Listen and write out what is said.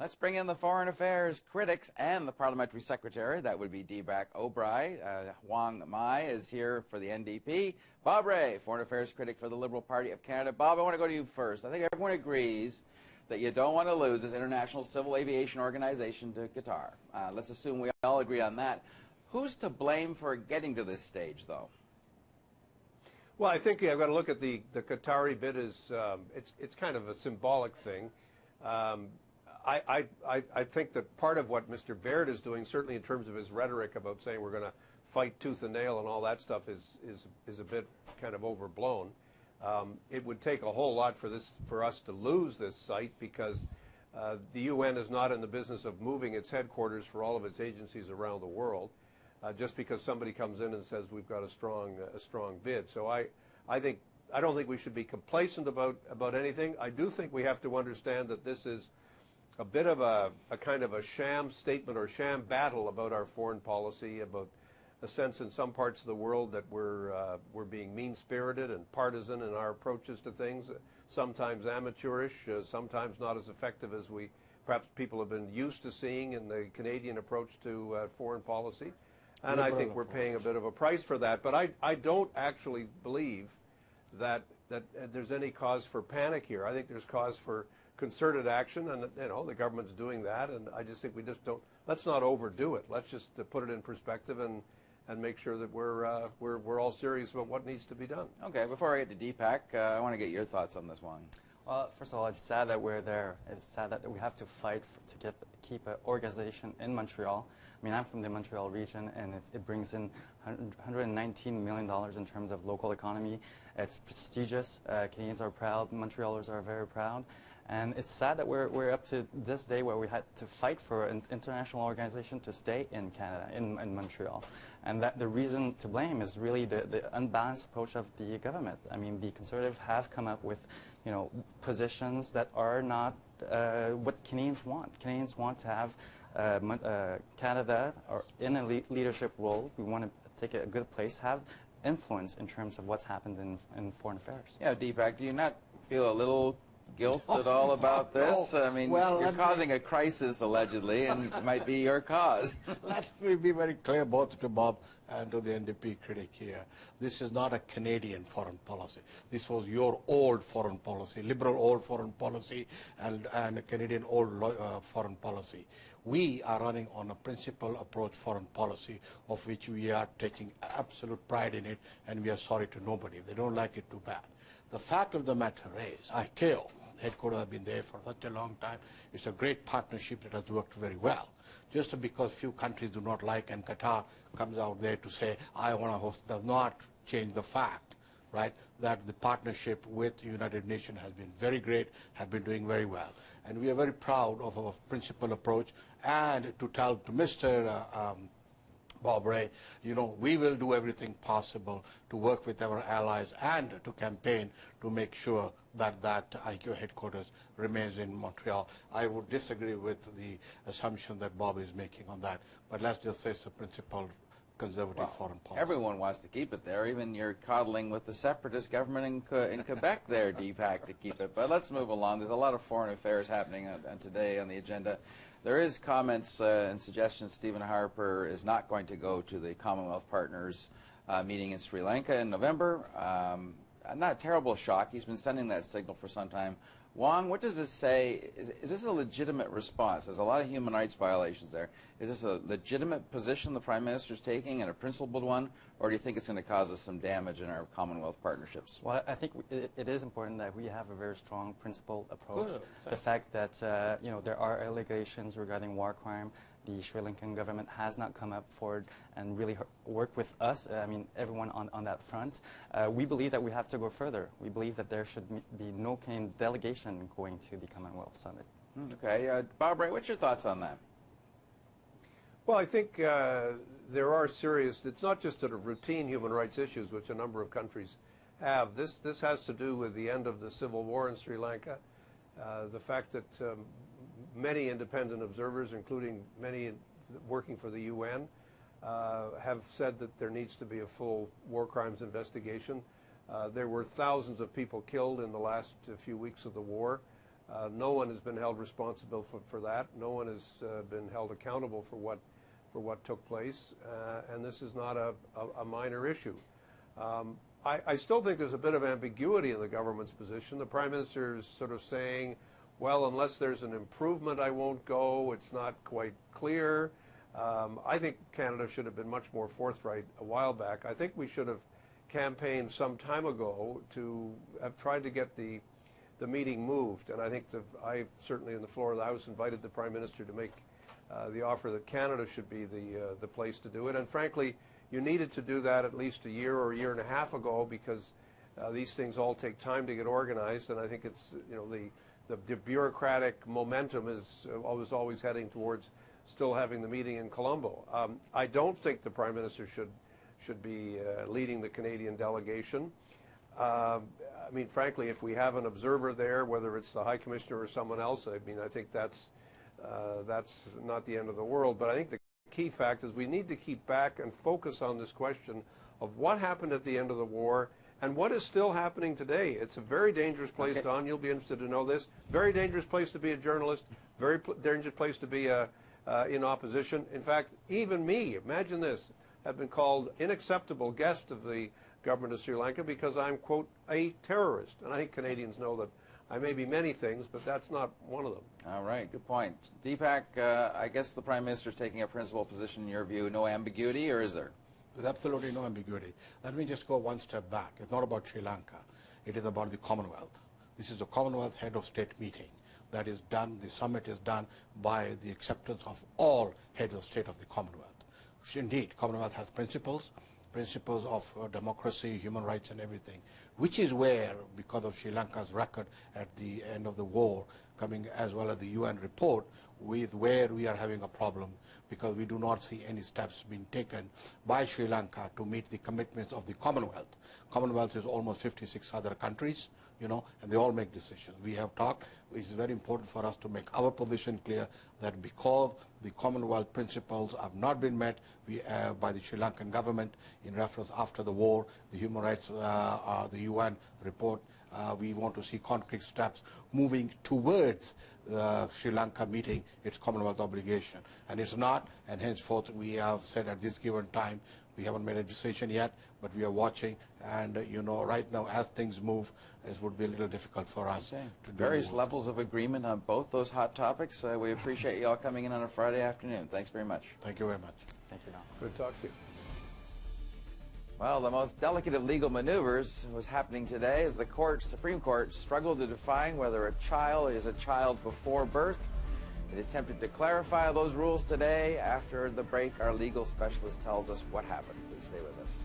Let's bring in the foreign affairs critics and the parliamentary secretary. That would be Deepak O'Brien. Hoang is here for the NDP. Bob Rae, foreign affairs critic for the Liberal Party of Canada. Bob, I want to go to you first. I think everyone agrees that you don't want to lose this international civil aviation organization to Qatar. Let's assume we all agree on that. Who's to blame for getting to this stage, though? Well, I think I've got to look at the Qatari bid as it's kind of a symbolic thing. I think that part of what Mr. Baird is doing, certainly in terms of his rhetoric about saying we're going to fight tooth and nail and all that stuff, is a bit kind of overblown. It would take a whole lot for us to lose this site, because the UN is not in the business of moving its headquarters for all of its agencies around the world, just because somebody comes in and says we've got a strong bid. So I don't think we should be complacent about anything. I do think we have to understand that this is a bit of a kind of a sham statement or sham battle about our foreign policy, about a sense in some parts of the world that we're being mean-spirited and partisan in our approaches to things, sometimes amateurish, sometimes not as effective as perhaps people have been used to seeing in the Canadian approach to foreign policy. And I think we're paying a bit of a price for that. But I don't actually believe that there's any cause for panic here. I think there's cause for concerted action, and the government's doing that, and I just think let's not overdo it. Let's just put it in perspective and make sure that we're all serious about what needs to be done. Okay, before I get to Deepak, I want to get your thoughts on this one. Well, first of all, it's sad that we're there. It's sad that we have to fight to keep an organization in Montreal. I mean, I'm from the Montreal region, and it brings in $119 million in terms of local economy. It's prestigious. Canadians are proud. Montrealers are very proud. And it's sad that we're up to this day where we had to fight for an international organization to stay in Canada, in Montreal. And that the reason to blame is really the unbalanced approach of the government. I mean, the Conservatives have come up with, positions that are not what Canadians want. Canadians want to have Canada in a leadership role. We want to take a good place, have influence in terms of what's happened in foreign affairs. Yeah, Deepak, do you not feel a little guilt at all about this? No. I mean, well, you're causing a crisis, allegedly, and it might be your cause. Let me be very clear, both to Bob and to the NDP critic here. This is not a Canadian foreign policy. This was your old foreign policy, liberal old foreign policy, and a Canadian old foreign policy. We are running on a principal approach foreign policy, of which we are taking absolute pride in it, and we are sorry to nobody. If they don't like it, too bad. The fact of the matter is, ICAO headquarters have been there for such a long time. It's a great partnership that has worked very well. Just because few countries do not like, and Qatar comes out there to say, I want to host, does not change the fact, right, that the partnership with the United Nations has been very great, has been doing very well. And we are very proud of our principal approach. And to tell to Mr. Bob Rae, we will do everything possible to work with our allies and to campaign to make sure that ICAO headquarters remains in Montreal. I would disagree with the assumption that Bob is making on that, but let's just say it's a principled conservative foreign policy. Everyone wants to keep it there. Even you're coddling with the separatist government in Quebec there, Deepak, to keep it. But let's move along. There's a lot of foreign affairs happening today on the agenda. There is comments and suggestions Stephen Harper is not going to go to the Commonwealth Partners meeting in Sri Lanka in November. Not a terrible shock. He's been sending that signal for some time. Hoang, what does this say? Is this a legitimate response? There's a lot of human rights violations there. Is this a legitimate position the Prime Minister's taking and a principled one, or do you think it's going to cause us some damage in our Commonwealth partnerships? Well, I think it is important that we have a very strong principled approach. Good. The fact that there are allegations regarding war crime. The Sri Lankan government has not come up forward and really worked with us, everyone on that front. We believe that we have to go further. We believe that there should be no Canadian delegation going to the Commonwealth Summit. Okay. Bob Rae, what's your thoughts on that? Well, I think there are serious, it's not just sort of routine human rights issues, which a number of countries have. This has to do with the end of the civil war in Sri Lanka, the fact that many independent observers, including many working for the UN, have said that there needs to be a full war crimes investigation. There were thousands of people killed in the last few weeks of the war. No one has been held responsible for that. No one has been held accountable for what took place, and this is not a minor issue. I still think there's a bit of ambiguity in the government's position. The Prime Minister is sort of saying, well, unless there's an improvement, I won't go. It's not quite clear. I think Canada should have been much more forthright a while back. I think we should have campaigned some time ago to have tried to get the meeting moved. And I think I certainly, on the floor of the House, invited the Prime Minister to make the offer that Canada should be the place to do it. And frankly, you needed to do that at least a year or a year and a half ago, because these things all take time to get organized. And I think it's, the bureaucratic momentum is always heading towards still having the meeting in Colombo. I don't think the Prime Minister should be leading the Canadian delegation. I mean, frankly, if we have an observer there, whether it's the High Commissioner or someone else, I mean, I think that's not the end of the world. But I think the key fact is we need to keep back and focus on this question of what happened at the end of the war and what is still happening today. It's a very dangerous place, okay. Don, you'll be interested to know this. Very dangerous place to be a journalist, very dangerous place to be in opposition. In fact, even me, imagine this, have been called unacceptable guest of the government of Sri Lanka because I'm, quote, a terrorist. And I think Canadians know that I may be many things, but that's not one of them. All right, good point. Deepak, I guess the Prime Minister is taking a principal position in your view. No ambiguity, or is there? There's absolutely no ambiguity. Let me just go one step back. It's not about Sri Lanka. It is about the Commonwealth. This is the Commonwealth Head of State meeting that is done, the summit is done by the acceptance of all heads of state of the Commonwealth. Indeed, Commonwealth has principles of democracy, human rights and everything, which is where, because of Sri Lanka's record at the end of the war, coming as well as the UN report, with where we are having a problem, because we do not see any steps being taken by Sri Lanka to meet the commitments of the Commonwealth. Commonwealth is almost 56 other countries, and they all make decisions. We have talked, it's very important for us to make our position clear that because the Commonwealth principles have not been met by the Sri Lankan government in reference after the war, the human rights, the UN report, we want to see concrete steps moving towards Sri Lanka meeting its Commonwealth obligation. And it's not, and henceforth we have said at this given time, we haven't made a decision yet, but we are watching, and right now as things move, it would be a little difficult for us. Okay. To various levels of agreement on both those hot topics. We appreciate you all coming in on a Friday afternoon. Thanks very much. Thank you very much. Thank you, Don. Good to talk to you. Well, the most delicate of legal maneuvers was happening today as the Supreme Court struggled to define whether a child is a child before birth. It attempted to clarify those rules today. After the break, our legal specialist tells us what happened. Please stay with us.